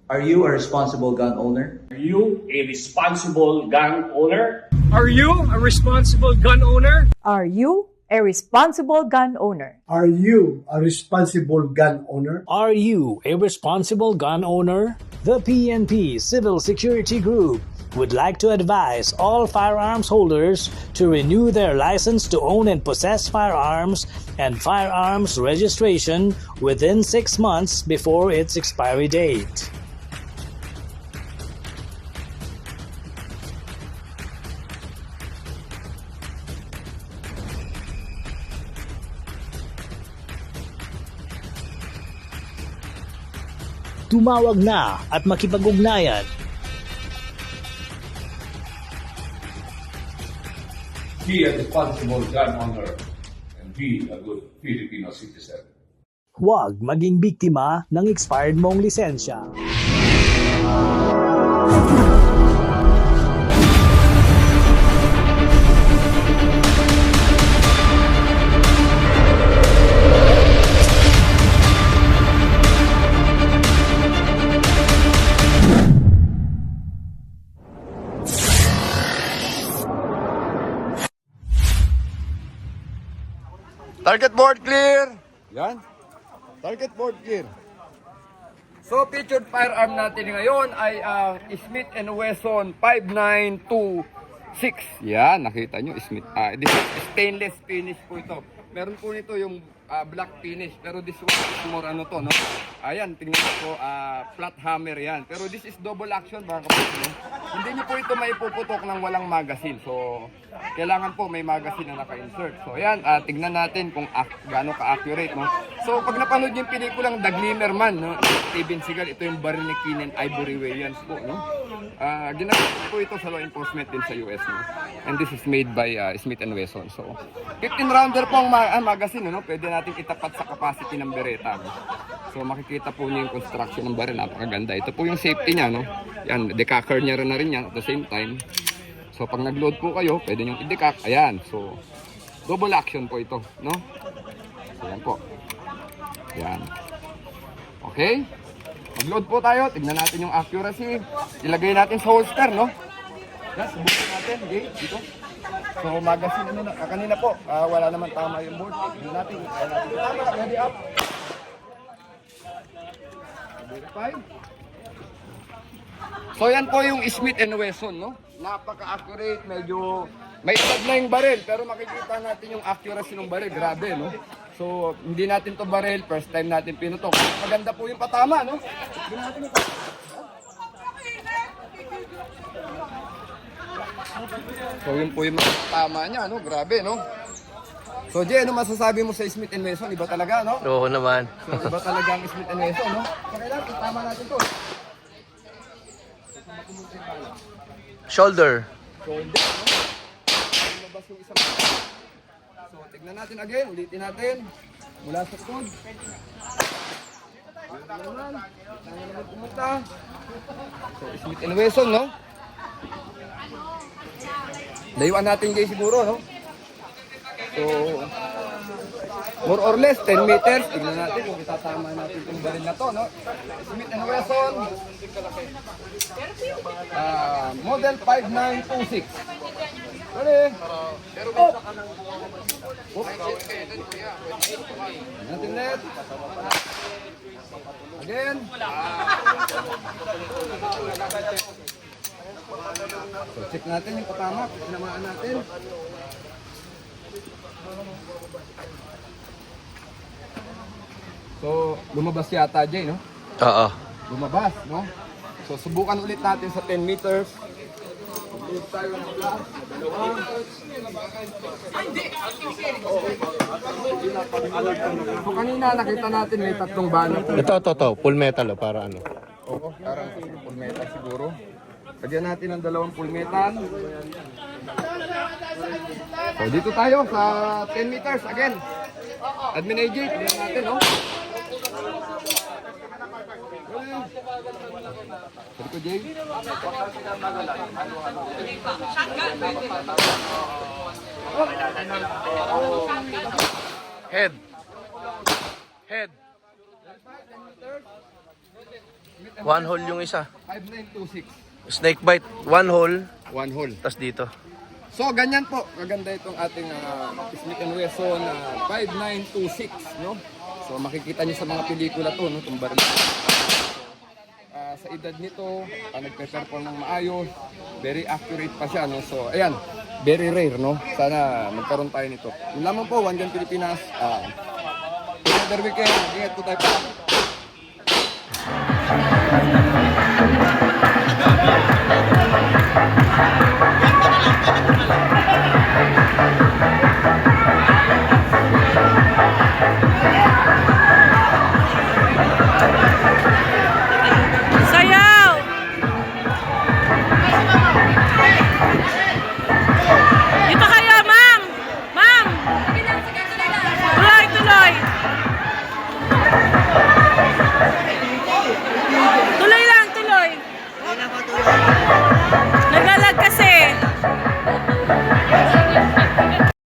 Are you a responsible gun owner? Are you a responsible gun owner? Are you a responsible gun owner? Are you a responsible gun owner? Are you a responsible gun owner? Are you a responsible gun owner? The PNP Civil Security Group would like to advise all firearms holders to renew their license to own and possess firearms and firearms registration within 6 months before its expiry date. Tumawag na at makipag-ugnayan. Be a responsible gun owner and be a good Filipino citizen. Huwag maging biktima ng expired mong lisensya. Target board clear. Yan. Target board clear. So, featured firearm natin ngayon ay Smith & Wesson 5926. Yan, nakita nyo, Smith. This is stainless finish po ito. Meron po nito yung black finish, pero this one is more ano to, no? Ayan, tingnan nyo po, flat hammer yan. Pero this is double action, baka po, no? Hindi nyo po ito maipuputok ng walang magazine. So, kailangan po may magazine na naka-insert. So, ayan, tignan natin kung gaano ka-accurate, no? So, pag napanood yung pelikulang The Glimmer Man, no? Steven Seagal, ito yung baril ni Keenan Ivory Wayans po, no? Ginagamit po ito sa law enforcement din sa US, no? And this is made by Smith & Wesson. So, 15 rounder po ang magazine, no? Pwede natin itapat sa capacity ng Beretta, no? So, makikita po niyo yung construction ng baril. Napakaganda. Ito po yung safety niya, no? Yan, decacker niya rin na rin yan at the same time. So, pag nag-load po kayo, pwede nyo i-decack. Ayan. So, double action po ito, no? So, yan po. Ayan. Okay? Mag-load po tayo. Tignan natin yung accuracy. Ilagay natin sa holster, no? Yan, subukan natin. Okay, dito. So, magazine ano na. Kanina po, wala naman tama yung board. Tignan natin. Tama, ready up. Verify. So, yan po yung Smith & Wesson, no? Napaka-accurate. Medyo may edad na yung baril. Pero makikita natin yung accuracy ng baril. Grabe, no? So, hindi natin to baril. First time natin pinutok. Maganda po yung patama, no? Tignan natin ito. So, yun po yung tama niya, no? Grabe, no? So, Jay, ano masasabi mo sa Smith & Wesson? Iba talaga, no? Oo naman. So, iba talaga ang Smith & Wesson, no? So, kailangan itama natin to. Shoulder. Shoulder, no? Lumabas yung isang. So, tignan natin again. Ulitin natin. Mula sa code. Ayan naman. Ayan naman pumunta. So, Smith & Wesson, no? Layuan natin guys siguro, no? So, more or less 10 meters. Tignan natin kung itatama natin itong baril na to, no? Smith & Wesson. Model 5926. Sorry. Oh! Natin net. Again. So, check natin yung patama. Tinamaan natin. So, lumabas yata, Jay, no? Oo. Lumabas, no? So, subukan ulit natin sa 10 meters. Ulit tayo ng glass. So, kanina nakita natin may tatlong bala po. Ito. Full metal para ano. Oo, parang full metal siguro. Lagyan natin ang dalawang full metal. So, dito tayo sa 10 meters again. Admin AJ, tignan natin, no? Sorry ko, Jay. Head. Head. One hole yung isa. 5926. Snake bite, one hole, One hole. tas dito. So, ganyan po. Maganda itong ating Smith & Wesson 5926, no? So, makikita nyo sa mga pelikula to, no? Itong baril. Sa edad nito, nagpe-perform ng maayos. Very accurate pa siya, no? So, ayan. Very rare, no? Sana magkaroon tayo nito. Yung lamang po, One Gun Pilipinas. Another weekend. Ingat po tayo pa. Sayaw! Dito kayo, ma'am! Ma'am! Tuloy, tuloy! Tuloy lang, tuloy!